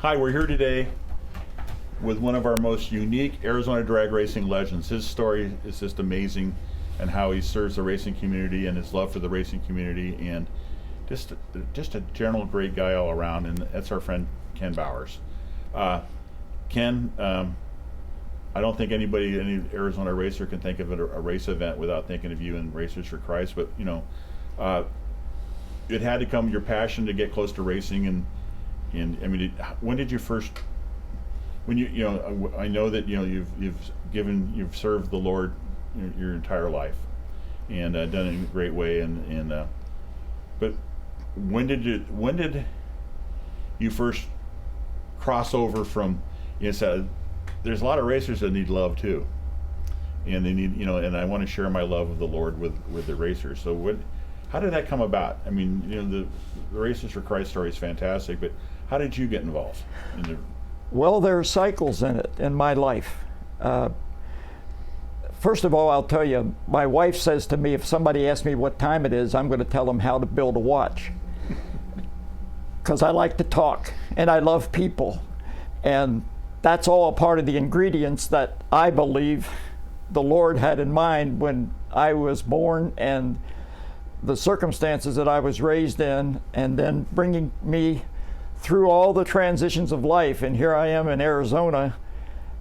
Hi, we're here today with one of our most unique Arizona drag racing legends. His story is just amazing, and how he serves the racing community and his love for the racing community, and just a general great guy all around, and that's our friend Ken Bowers. Ken, I don't think any Arizona racer can think of it a race event without thinking of you and Racers for Christ, but it had to come, your passion to get close to racing, and I mean, when did you first, when I know that you've served the Lord your entire life, and done it in a great way, but when did you first cross over from, said, there's a lot of racers that need love too, and they need, and I want to share my love of the Lord with the racers. So how did that come about? I mean, the Racers for Christ story is fantastic, but how did you get involved Well, there are cycles in it in my life. First of all, I'll tell you, my wife says to me, if somebody asks me what time it is, I'm going to tell them how to build a watch. Because I like to talk, and I love people. And that's all a part of the ingredients that I believe the Lord had in mind when I was born, and the circumstances that I was raised in, and then bringing me through all the transitions of life. And here I am in Arizona,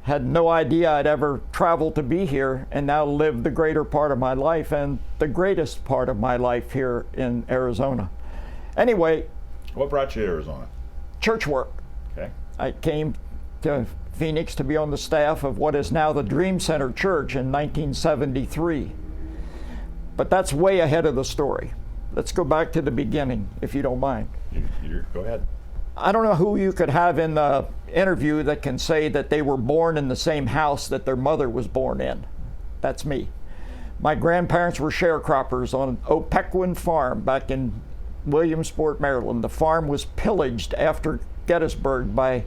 had no idea I'd ever travel to be here, and now live the greater part of my life and the greatest part of my life here in Arizona. Anyway. What brought you to Arizona? Church work. Okay. I came to Phoenix to be on the staff of what is now the Dream Center Church in 1973. But that's way ahead of the story. Let's go back to the beginning, if you don't mind. Go ahead. I don't know who you could have in the interview that can say that they were born in the same house that their mother was born in. That's me. My grandparents were sharecroppers on Opequon Farm back in Williamsport, Maryland. The farm was pillaged after Gettysburg by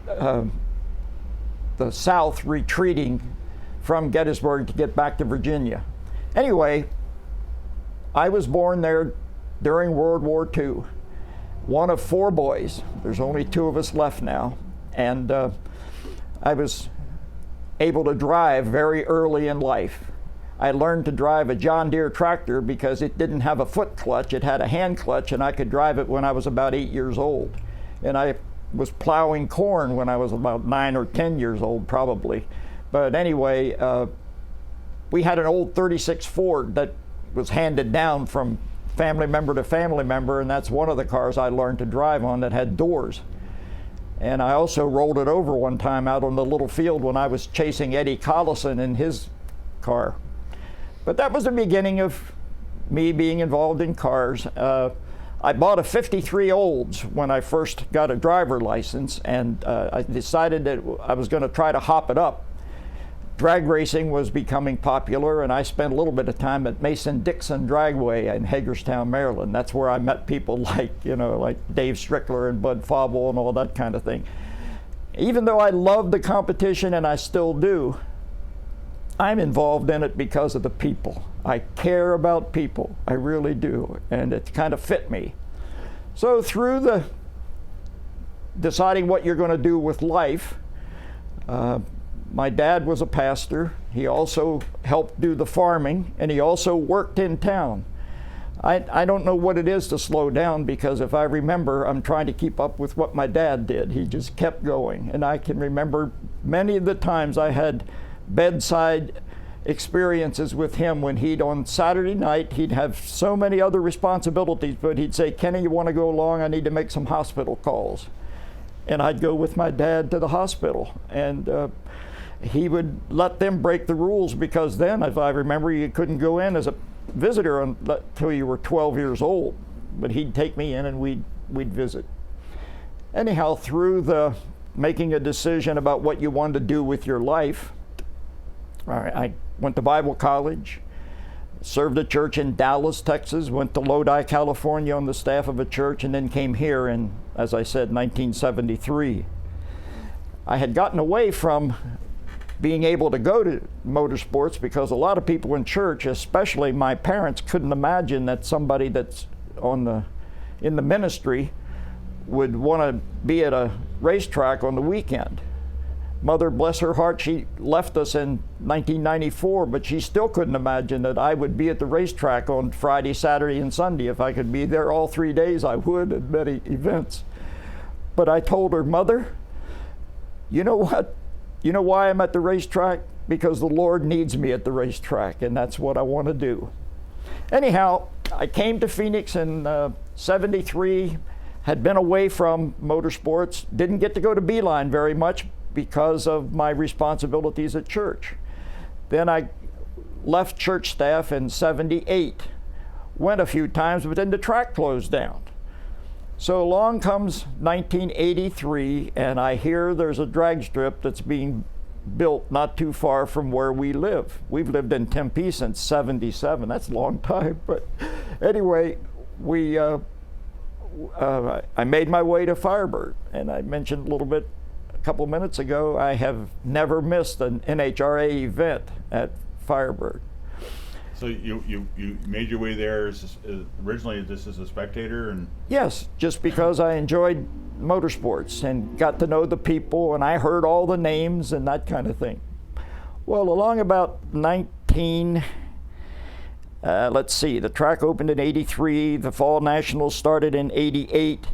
the South retreating from Gettysburg to get back to Virginia. Anyway, I was born there during World War II. One of 4 boys. There's only 2 of us left now. And I was able to drive very early in life. I learned to drive a John Deere tractor because it didn't have a foot clutch. It had a hand clutch, and I could drive it when I was about 8 years old. And I was plowing corn when I was about 9 or 10 years old, probably. But anyway, we had an old 36 Ford that was handed down from family member to family member, and that's one of the cars I learned to drive on that had doors. And I also rolled it over one time out on the little field when I was chasing Eddie Collison in his car. But that was the beginning of me being involved in cars. I bought a 53 Olds when I first got a driver license, and I decided that I was going to try to hop it up. Drag racing was becoming popular, and I spent a little bit of time at Mason-Dixon Dragway in Hagerstown, Maryland. That's where I met people like Dave Strickler and Bud Fauble and all that kind of thing. Even though I love the competition, and I still do, I'm involved in it because of the people. I care about people, I really do, and it kind of fit me. So through the deciding what you're going to do with life, my dad was a pastor. He also helped do the farming, and he also worked in town. I don't know what it is to slow down, because if I remember, I'm trying to keep up with what my dad did. He just kept going. And I can remember many of the times I had bedside experiences with him when on Saturday night, he'd have so many other responsibilities, but he'd say, "Kenny, you want to go along? I need to make some hospital calls." And I'd go with my dad to the hospital. And he would let them break the rules, because then, if I remember, you couldn't go in as a visitor until you were 12 years old. But he'd take me in and we'd visit. Anyhow, through the making a decision about what you wanted to do with your life, I went to Bible college, served a church in Dallas, Texas, went to Lodi, California on the staff of a church, and then came here in, as I said, 1973. I had gotten away from being able to go to motorsports because a lot of people in church, especially my parents, couldn't imagine that somebody that's in the ministry would want to be at a racetrack on the weekend. Mother, bless her heart, she left us in 1994, but she still couldn't imagine that I would be at the racetrack on Friday, Saturday, and Sunday. If I could be there all 3 days, I would at many events. But I told her, Mother, you know what? You know why I'm at the racetrack? Because the Lord needs me at the racetrack, and that's what I want to do. Anyhow, I came to Phoenix in '73, had been away from motorsports, didn't get to go to Beeline very much because of my responsibilities at church. Then I left church staff in '78, went a few times, but then the track closed down. So along comes 1983, and I hear there's a drag strip that's being built not too far from where we live. We've lived in Tempe since '77. That's a long time, but anyway, I made my way to Firebird, and I mentioned a little bit a couple minutes ago, I have never missed an NHRA event at Firebird. So you made your way there originally just as a spectator? And yes, just because I enjoyed motorsports and got to know the people, and I heard all the names and that kind of thing. Well, along about let's see, the track opened in '83, the Fall Nationals started in '88,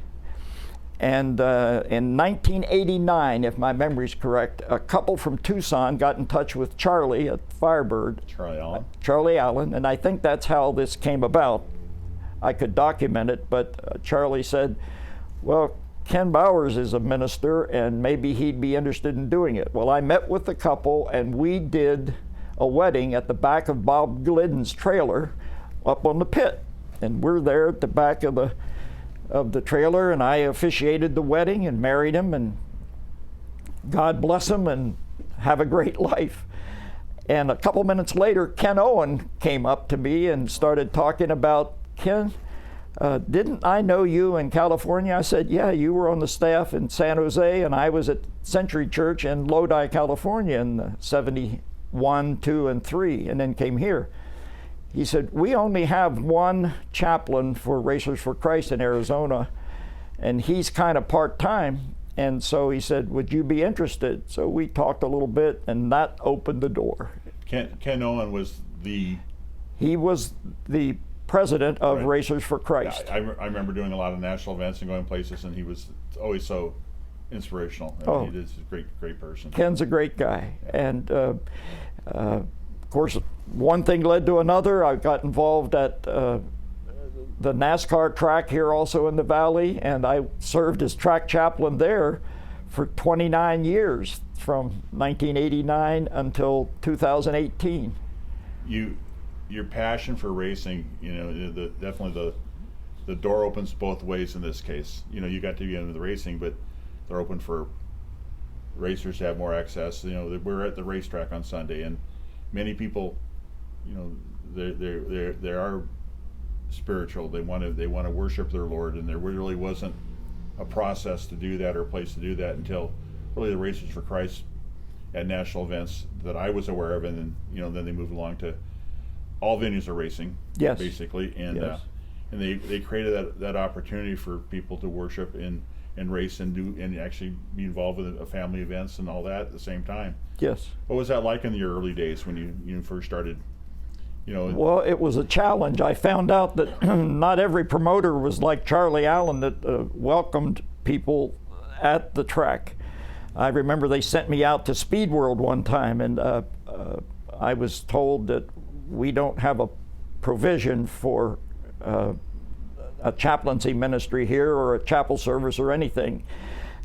and in 1989, if my memory's correct, a couple from Tucson got in touch with Charlie at Firebird. Charlie Allen, and I think that's how this came about. I could document it, but Charlie said, well, Ken Bowers is a minister, and maybe he'd be interested in doing it. Well, I met with the couple, and we did a wedding at the back of Bob Glidden's trailer up on the pit. And we're there at the back of the trailer, and I officiated the wedding and married him, and God bless him and have a great life. And a couple minutes later, Ken Owen came up to me and started talking about, Ken, didn't I know you in California? I said, yeah, you were on the staff in San Jose, and I was at Century Church in Lodi, California in '71, '2, and '3, and then came here. He said, we only have one chaplain for Racers for Christ in Arizona, and he's kind of part-time. And so he said, would you be interested? So we talked a little bit, and that opened the door. Ken Owen was He was the president of right. Racers for Christ. Yeah, I remember doing a lot of national events and going places, and he was always so inspirational. He's a great person. Ken's a great guy. And of course, one thing led to another. I got involved at the NASCAR track here also in the Valley, and I served as track chaplain there for 29 years, from 1989 until 2018. Your passion for racing, definitely the door opens both ways in this case. You got to be into the racing, but they're open for racers to have more access. We're at the racetrack on Sunday, and many people, they are spiritual. They want to worship their Lord, and there really wasn't a process to do that or a place to do that until really the Racers for Christ at national events that I was aware of, and then they moved along to all venues of racing, yes, basically, and yes. And they created that opportunity for people to worship and race and actually be involved with family events and all that at the same time. Yes. What was that like in your early days when you first started? Well, it was a challenge. I found out that not every promoter was like Charlie Allen that welcomed people at the track. I remember they sent me out to Speed World one time, and I was told that we don't have a provision for a chaplaincy ministry here or a chapel service or anything.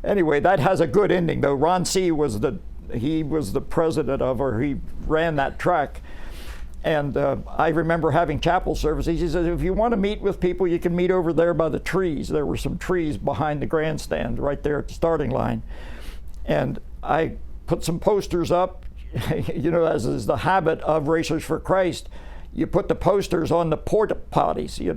Anyway, that has a good ending, though. Ron C. was the president of, or he ran that track. And I remember having chapel services. He said, if you want to meet with people, you can meet over there by the trees. There were some trees behind the grandstand right there at the starting line. And I put some posters up, as is the habit of Racers for Christ. You put the posters on the porta potties, you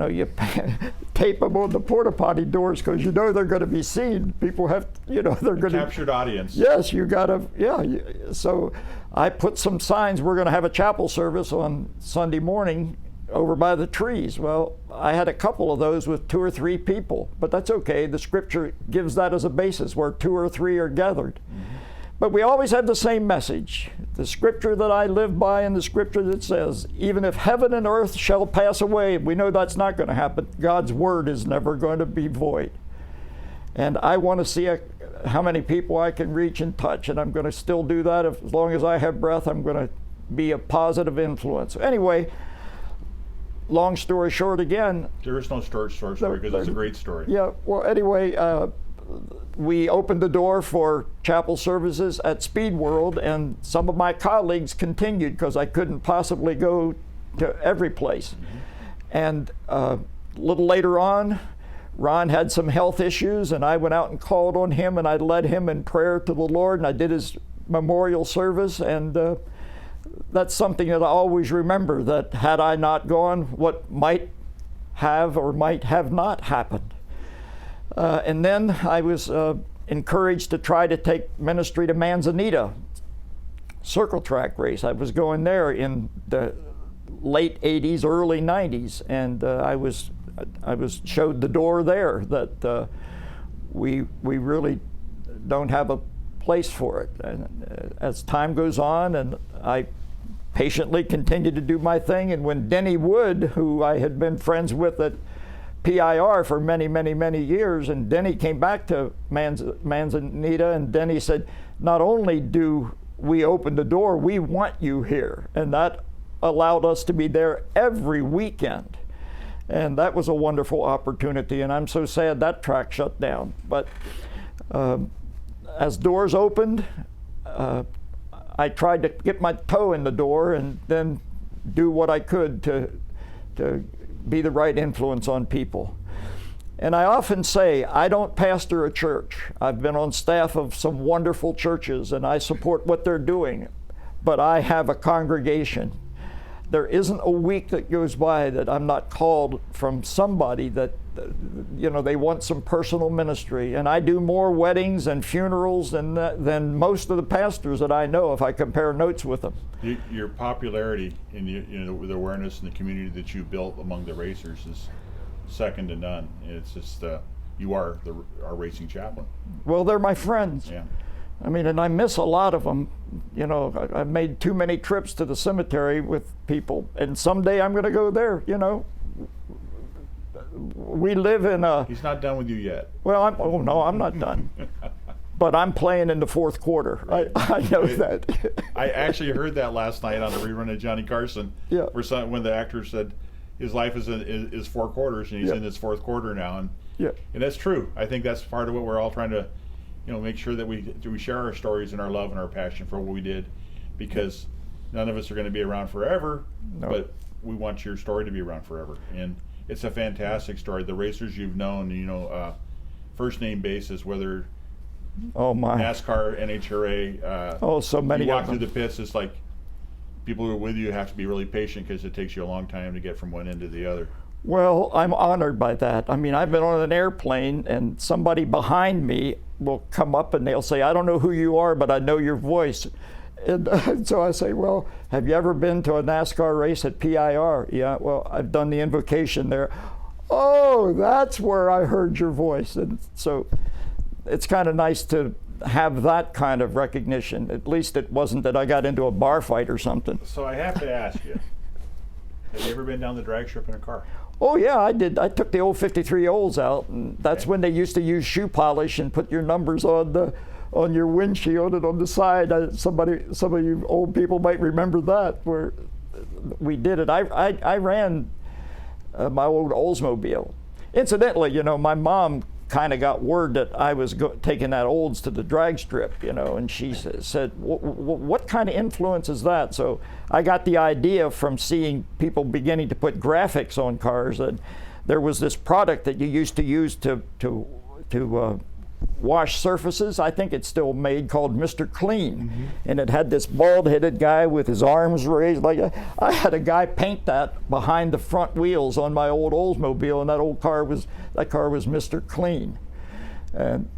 tape them on the porta potty doors because they're going to be seen. People have, they're going to. Captured audience. Yes, you got to, So I put some signs, we're going to have a chapel service on Sunday morning over by the trees. Well, I had a couple of those with 2 or 3 people, but that's okay. The scripture gives that as a basis where 2 or 3 are gathered. But we always have the same message. The scripture that I live by and the scripture that says, even if heaven and earth shall pass away, we know that's not going to happen. God's word is never going to be void. And I want to see how many people I can reach and touch, and I'm going to still do that. As long as I have breath, I'm going to be a positive influence. Anyway, long story short again. There is no short story because it's a great story. Yeah, well, anyway, we opened the door for chapel services at Speed World, and some of my colleagues continued because I couldn't possibly go to every place. And a little later on, Ron had some health issues, and I went out and called on him, and I led him in prayer to the Lord, and I did his memorial service, and that's something that I always remember, that had I not gone, what might have or might have not happened. And then I was encouraged to try to take ministry to Manzanita circle track race. I was going there in the late 80s, early 90s, and I was showed the door there that we really don't have a place for it. And as time goes on, and I patiently continued to do my thing, and when Denny Wood, who I had been friends with at PIR for many, many, many years, and Denny came back to Manzanita, and Denny said, not only do we open the door, we want you here. And that allowed us to be there every weekend. And that was a wonderful opportunity, and I'm so sad that track shut down. But as doors opened, I tried to get my toe in the door and then do what I could to be the right influence on people. And I often say, I don't pastor a church. I've been on staff of some wonderful churches, and I support what they're doing, but I have a congregation. There isn't a week that goes by that I'm not called from somebody that, they want some personal ministry. And I do more weddings and funerals than most of the pastors that I know, if I compare notes with them. Your popularity and the awareness in the community that you built among the racers is second to none. It's just you are our racing chaplain. Well, they're my friends. Yeah. I mean, and I miss a lot of them. I've made too many trips to the cemetery with people, and someday I'm going to go there. We live in a. He's not done with you yet. Well, I'm not done. But I'm playing in the fourth quarter. Right. I know that. I actually heard that last night on the rerun of Johnny Carson. Yeah. When the actor said his life is 4 quarters, and he's in his fourth quarter now, and that's true. I think that's part of what we're all trying to, make sure that we share our stories and our love and our passion for what we did, because none of us are going to be around forever, but we want your story to be around forever. And it's a fantastic story. The racers you've known, first name basis, whether NASCAR, NHRA, so many. You walk through the pits, it's like people who are with you have to be really patient because it takes you a long time to get from one end to the other. Well, I'm honored by that. I mean, I've been on an airplane and somebody behind me will come up and they'll say, I don't know who you are, but I know your voice. And so I say, well, have you ever been to a NASCAR race at PIR? Yeah, well, I've done the invocation there. Oh, that's where I heard your voice. And so it's kind of nice to have that kind of recognition. At least it wasn't that I got into a bar fight or something. So I have to ask you, have you ever been down the drag strip in a car? Oh yeah, I did. I took the old 53 olds out, and that's when they used to use shoe polish and put your numbers on your windshield and on the side. Some of you old people might remember that, where we did it. I ran my old Oldsmobile. Incidentally, my mom kind of got word that I was taking that Olds to the drag strip, and she said, what kind of influence is that? So I got the idea from seeing people beginning to put graphics on cars, that there was this product that you used to use to wash surfaces. I think it's still made, called Mr. Clean. And it had this bald-headed guy with his arms raised like that. I had a guy paint that behind the front wheels on my old Oldsmobile, and that car was Mr. Clean. And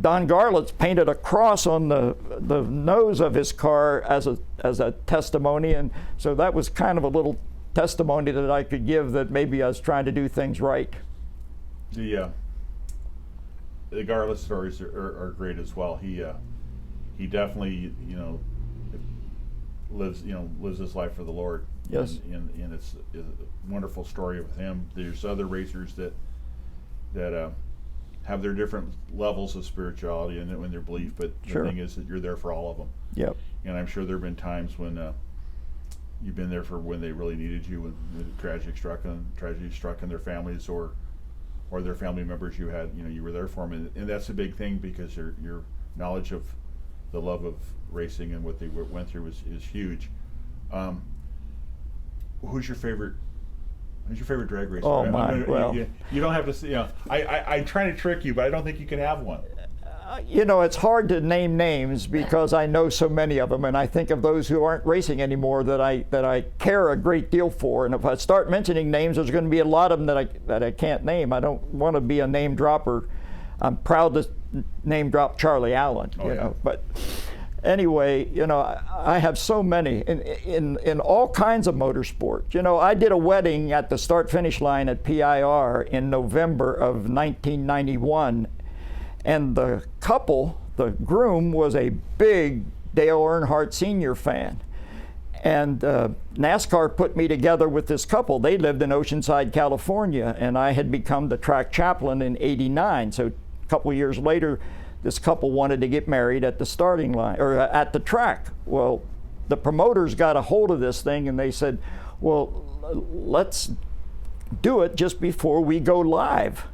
Don Garlitz painted a cross on the nose of his car as a testimony, and so that was kind of a little testimony that I could give that maybe I was trying to do things right. The Garless stories are great as well. He definitely, lives his life for the Lord. Yes. And it's a wonderful story with him. There's other racers that have their different levels of spirituality and their belief, but Sure. the thing is that you're there for all of them. Yep. And I'm sure there have been times when you've been there for when they really needed you, when the tragedy struck in their families or their family members. You were there for them, and that's a big thing, because your knowledge of the love of racing and what they went through is huge. Who's your favorite drag racer? Oh my! Well, you don't have to. I try to trick you, but I don't think you can have one. It's hard to name names because I know so many of them, and I think of those who aren't racing anymore that I care a great deal for. And if I start mentioning names, there's going to be a lot of them that I can't name. I don't want to be a name dropper. I'm proud to name drop Charlie Allen. But anyway, I have so many in all kinds of motorsports. I did a wedding at the start-finish line at PIR in November of 1991. And the couple, the groom, was a big Dale Earnhardt Sr. fan. And NASCAR put me together with this couple. They lived in Oceanside, California, and I had become the track chaplain in '89. So a couple years later, this couple wanted to get married at the starting line, or at the track. Well, the promoters got a hold of this thing, and they said, well, let's do it just before we go live.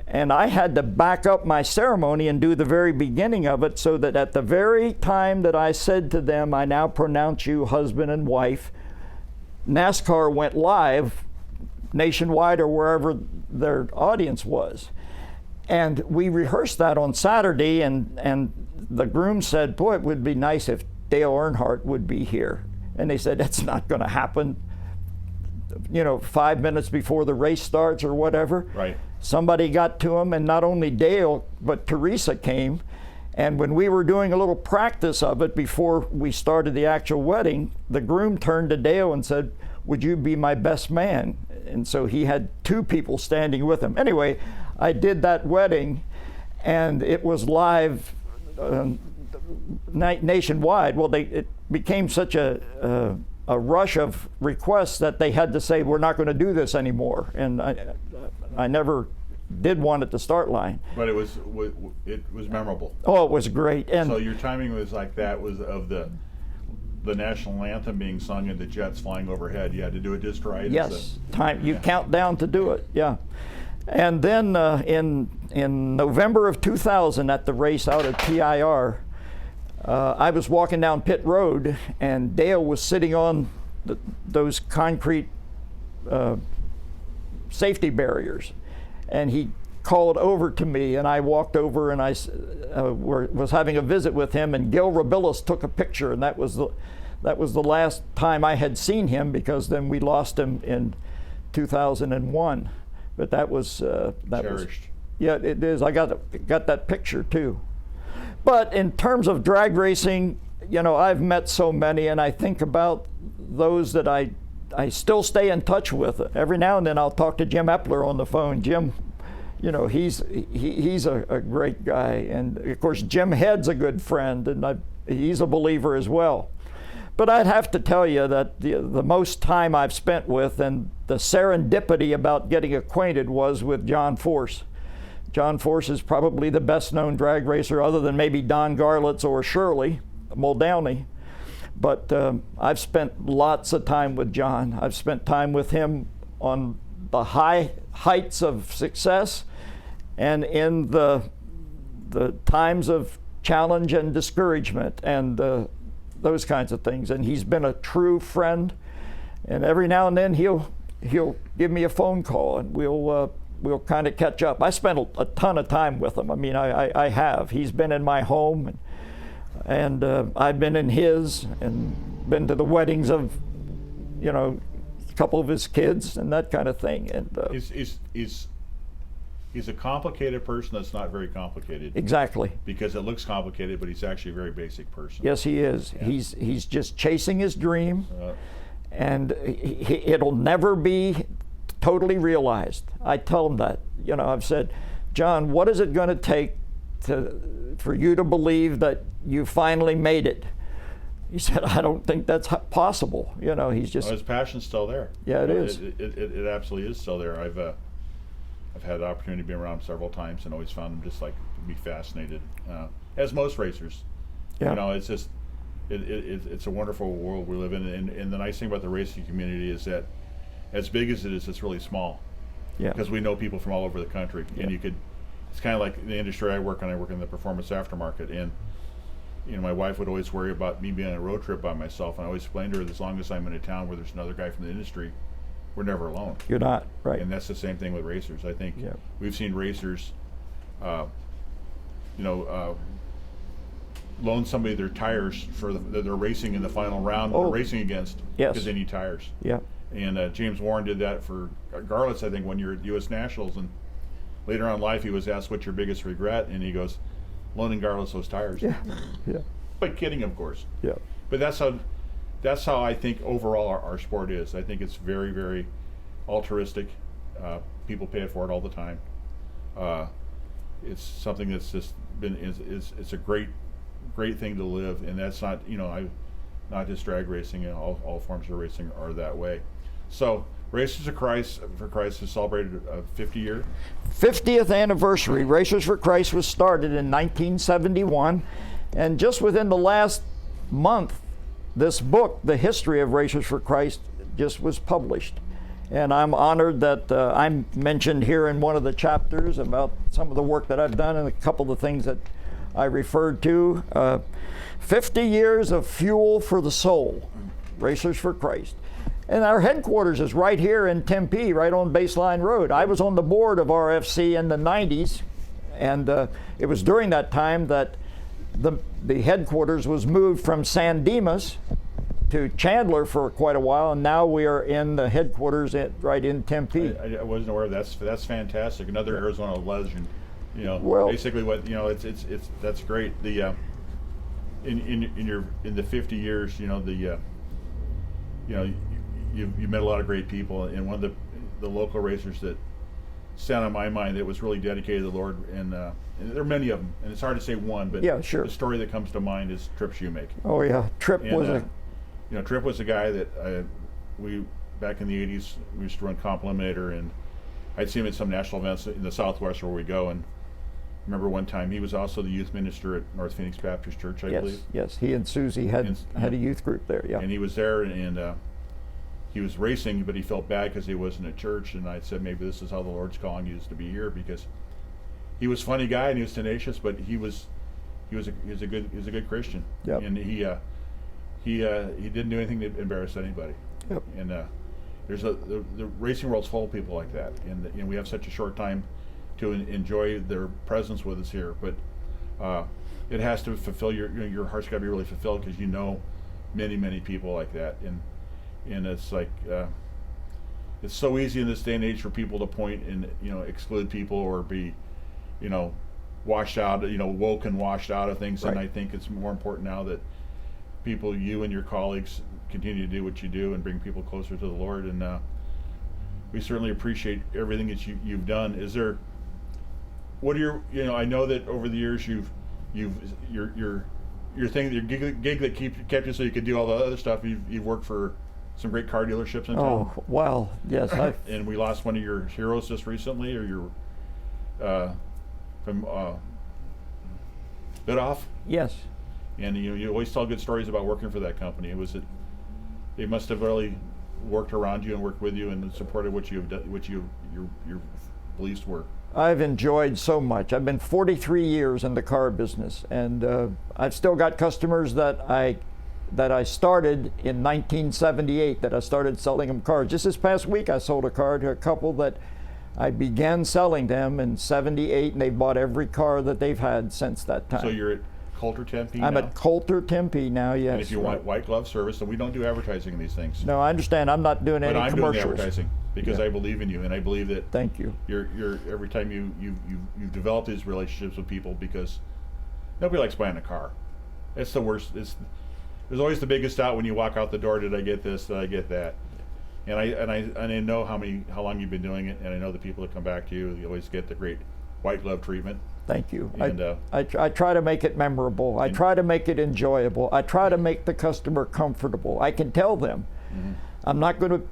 And I had to back up my ceremony and do the very beginning of it, so that at the very time that I said to them, I now pronounce you husband and wife, NASCAR went live nationwide or wherever their audience was. And we rehearsed that on Saturday, and the groom said, boy, it would be nice if Dale Earnhardt would be here. And they said, that's not going to happen. 5 minutes before the race starts or whatever. Right. Somebody got to him, and not only Dale, but Teresa came. And when we were doing a little practice of it before we started the actual wedding, the groom turned to Dale and said, would you be my best man? And so he had two people standing with him. Anyway, I did that wedding, and it was live nationwide. Well, it became such a rush of requests that they had to say, we're not going to do this anymore. And I never did one at the start line. But it was memorable. Oh, it was great. And so your timing was like that, was of the national anthem being sung and the jets flying overhead. You had to do it just right. Yes, you count down to do it, yeah. And then in November of 2000 at the race out at PIR, I was walking down pit road, and Dale was sitting on those concrete safety barriers, and he called over to me, and I walked over, and I was having a visit with him, and Gil Rabilis took a picture, and that was the last time I had seen him, because then we lost him in 2001. But that was cherished. Yeah, it is. I got that picture too. But in terms of drag racing, I've met so many, and I think about those that I still stay in touch with. Every now and then I'll talk to Jim Epler on the phone. Jim, he's a great guy, and of course Jim Head's a good friend, and he's a believer as well. But I'd have to tell you that the most time I've spent with, and the serendipity about getting acquainted, was with John Force. John Force is probably the best known drag racer, other than maybe Don Garlitz or Shirley Muldowney. But I've spent lots of time with John. I've spent time with him on the high heights of success, and in the times of challenge and discouragement, and those kinds of things. And he's been a true friend. And every now and then he'll give me a phone call, and we'll kind of catch up. I spent a ton of time with him. I mean, I have. He's been in my home, and I've been in his, and been to the weddings of, a couple of his kids and that kind of thing. And he's a complicated person that's not very complicated. Exactly. Because it looks complicated, but he's actually a very basic person. Yes, he is. Yeah. He's just chasing his dream. and it'll never be totally realized. I tell him that. You know, I've said, John, what is it going to take for you to believe that you finally made it? He said, I don't think that's possible. You know, he's just... Well, his passion's still there. Yeah, it is. It absolutely is still there. I've had the opportunity to be around him several times and always found him just like to be fascinated, as most racers. Yeah. You know, it's just it's a wonderful world we live in, and the nice thing about the racing community is that as big as it is, it's really small. Yeah. Because we know people from all over the country, Yeah. and you could. It's kind of like the industry I work in. I work in the performance aftermarket, and you know, my wife would always worry about me being on a road trip by myself, and I always explained to her that as long as I'm in a town where there's another guy from the industry, we're never alone. You're not, right. And that's the same thing with racers. I think Yeah. we've seen racers, loan somebody their tires that they're racing in the final round, Oh. they're racing against, Yes. because they need tires. Yeah. And James Warren did that for Garlitz, I think, one year at U.S. Nationals, and later on in life he was asked, what's your biggest regret? And he goes, loaning Garlitz those tires. Yeah. Yeah. By kidding, of course. Yeah. But that's how I think overall our sport is. I think it's very, very altruistic. People pay it for it all the time. It's something that's just been it's a great thing to live, and that's not, you know, not just drag racing, and all forms of racing are that way. So Racers for Christ has celebrated a 50-year 50th anniversary. Racers for Christ was started in 1971, and just within the last month, this book, The History of Racers for Christ, just was published. And I'm honored that I'm mentioned here in one of the chapters about some of the work that I've done and a couple of things that I referred to. 50 years of fuel for the soul, Racers for Christ. And our headquarters is right here in Tempe, right on Baseline Road. I was on the board of RFC in the 90s, and it was during that time that the headquarters was moved from San Dimas to Chandler for quite a while, and now we are in the headquarters right in Tempe. I wasn't aware of that. That's fantastic. Another Arizona legend. You know, Well, basically what, you know, it's that's great. The in the 50 years, you know, you met a lot of great people, and one of the local racers that stand on my mind that was really dedicated to the Lord, and there are many of them, and it's hard to say one, but yeah, sure. The story that comes to mind is Trip Shoemake. Oh yeah, Trip And, was you know, Trip was a guy that we back in the 80s we used to run Comp Eliminator, and I'd see him at some national events in the Southwest where we go, and I remember one time he was also the youth minister at North Phoenix Baptist Church, I believe. Yes, he and Susie had a youth group there, yeah. And he was there, and he was racing, but he felt bad because he wasn't at church, and I said, maybe this is how the Lord's calling you, is to be here, because he was a funny guy and he was tenacious, but he was a good Christian. Yep. And he didn't do anything to embarrass anybody. Yep. And the racing world's full of people like that, and we have such a short time to enjoy their presence with us here, but it has to fulfill your heart's got to be really fulfilled, because you know many people like that, and it's like it's so easy in this day and age for people to point and, you know, exclude people or be, you know, washed out, you know, woke and washed out of things. Right. And I think it's more important now that people, you and your colleagues, continue to do what you do and bring people closer to the Lord, and we certainly appreciate everything that you've done. Is there, what are your, you know, I know that over the years your thing, your gig that kept you so you could do all the other stuff, you've worked for some great car dealerships in town. Oh, wow, yes. And we lost one of your heroes just recently, or your from Bidoff. Yes. And you always tell good stories about working for that company. They must have really worked around you and worked with you and supported what you've done, what your beliefs were. I've enjoyed so much. I've been 43 years in the car business, and I've still got customers that I started in 1978, that I started selling them cars. Just this past week I sold a car to a couple that I began selling them in 78, and they bought every car that they've had since that time. So you're at Coulter Tempe now? I'm at Coulter Tempe now, yes. And if you want white glove service, and we don't do advertising in these things. No, I understand. I'm not doing any commercials. But I'm doing the advertising because Yeah. I believe in you, and I believe that. Thank you. You're every time you develop these relationships with people, because nobody likes buying a car. It's the worst. there's always the biggest doubt when you walk out the door. Did I get this? Did I get that? And I know how long you've been doing it, and I know the people that come back to you always get the great white glove treatment. Thank you. And, I try to make it memorable. I try to make it enjoyable. I try to make the customer comfortable. I can tell them, I'm not going to.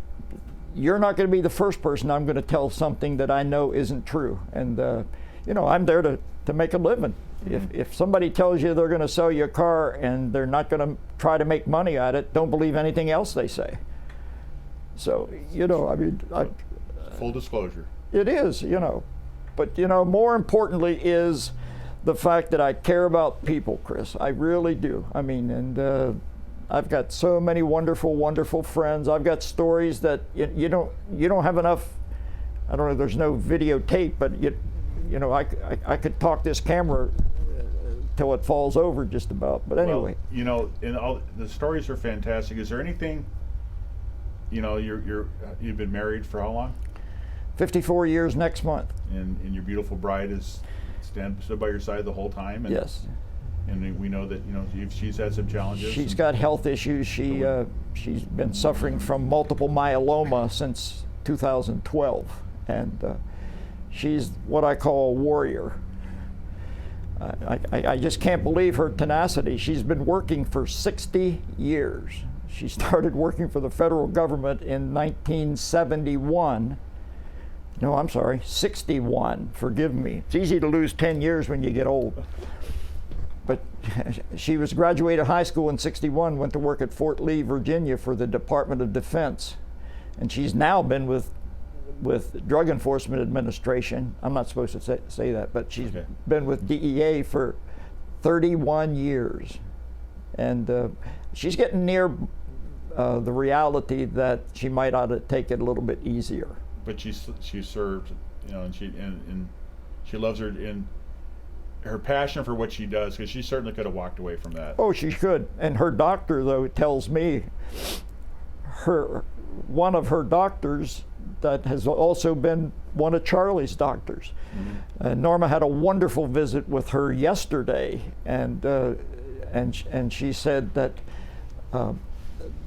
You're not going to be the first person I'm going to tell something that I know isn't true. And I'm there to make a living. If somebody tells you they're going to sell you a car and they're not going to try to make money at it, don't believe anything else they say. So, full disclosure. It is, But, more importantly is the fact that I care about people, Chris. I really do. I've got so many wonderful, wonderful friends. I've got stories that you don't have enough. I don't know. There's no videotape, but I could talk this camera till it falls over just about. But anyway, and all the stories are fantastic. Is there anything? You've been married for how long? 54 years next month. And your beautiful bride has stood by your side the whole time. And, yes. And we know that she's had some challenges. She's got health issues. She's been suffering from multiple myeloma since 2012, and she's what I call a warrior. I just can't believe her tenacity. She's been working for 60 years. She started working for the federal government in 1971. No, I'm sorry, 61. Forgive me. It's easy to lose 10 years when you get old. But she was graduated high school in 61, went to work at Fort Lee, Virginia for the Department of Defense. And she's now been with Drug Enforcement Administration. I'm not supposed to say that, but she's been with DEA for 31 years. And she's getting near the reality that she might ought to take it a little bit easier. But she served, and she loves her passion for what she does, because she certainly could have walked away from that. Oh, she could. And her doctor, though, tells me one of her doctors that has also been one of Charlie's doctors. Norma had a wonderful visit with her yesterday, and she said that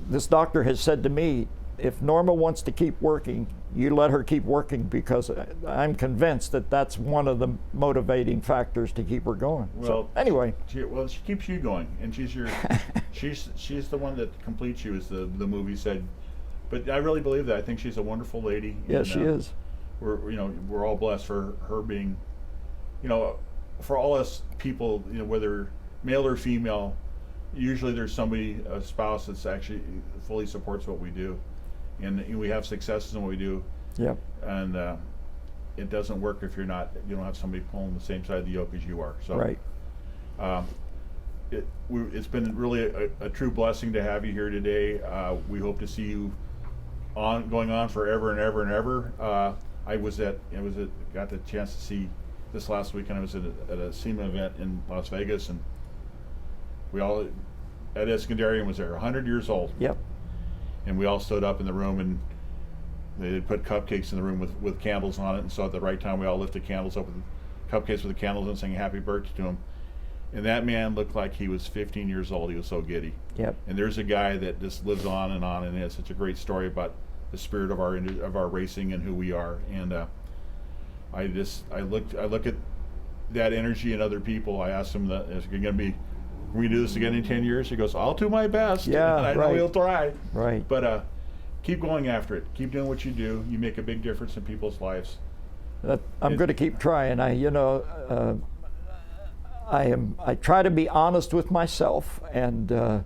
this doctor has said to me, if Norma wants to keep working, you let her keep working, because I'm convinced that that's one of the motivating factors to keep her going. Well, so, anyway. She keeps you going, and she's the one that completes you, as the movie said. But I really believe that. I think she's a wonderful lady. Yes, she is. We're all blessed for her being, for all us people, whether male or female, usually there's somebody, a spouse, that's actually fully supports what we do. And we have successes in what we do. Yep. And it doesn't work if you don't have somebody pulling the same side of the yoke as you are. So, right. It's been really a true blessing to have you here today. We hope to see you going on forever and ever and ever. I got the chance to see this last weekend. I was at a SEMA event in Las Vegas, and Ed Eskandarian was there, 100 years old. Yep. And we all stood up in the room, and they had put cupcakes in the room with candles on it. And so at the right time, we all lifted candles up with cupcakes with the candles and sang happy birthday to him. And that man looked like he was 15 years old. He was so giddy. Yep. And there's a guy that just lives on, and has such a great story about the spirit of our racing and who we are. And I look at that energy in other people. I asked him that, is it going to be, we do this again in 10 years? He goes, I'll do my best. Yeah, and I know he'll try. Right. But keep going after it. Keep doing what you do. You make a big difference in people's lives. I'm going to keep trying. I try to be honest with myself and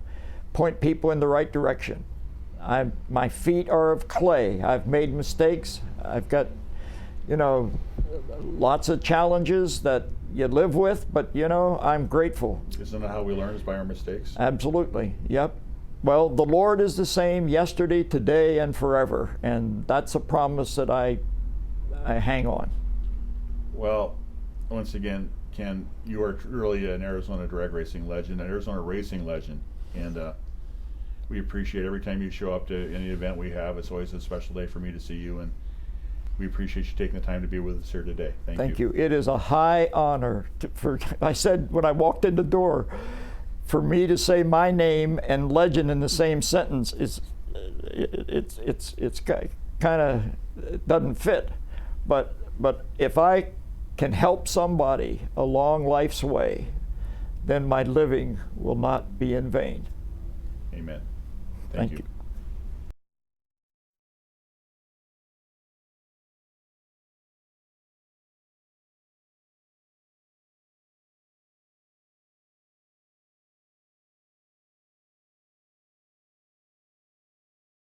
point people in the right direction. My feet are of clay. I've made mistakes. I've got, lots of challenges that you live with, but I'm grateful. Isn't that how we learn, is by our mistakes? Absolutely. Yep. Well, the Lord is the same yesterday, today, and forever, and that's a promise that I hang on. Well, once again, Ken, you are truly an Arizona drag racing legend, an Arizona racing legend, and we appreciate every time you show up to any event we have. It's always a special day for me to see you, and we appreciate you taking the time to be with us here today. Thank you. It is a high honor. I said when I walked in the door, for me to say my name and legend in the same sentence is it's kind of doesn't fit. But if I can help somebody along life's way, then my living will not be in vain. Amen. Thank you.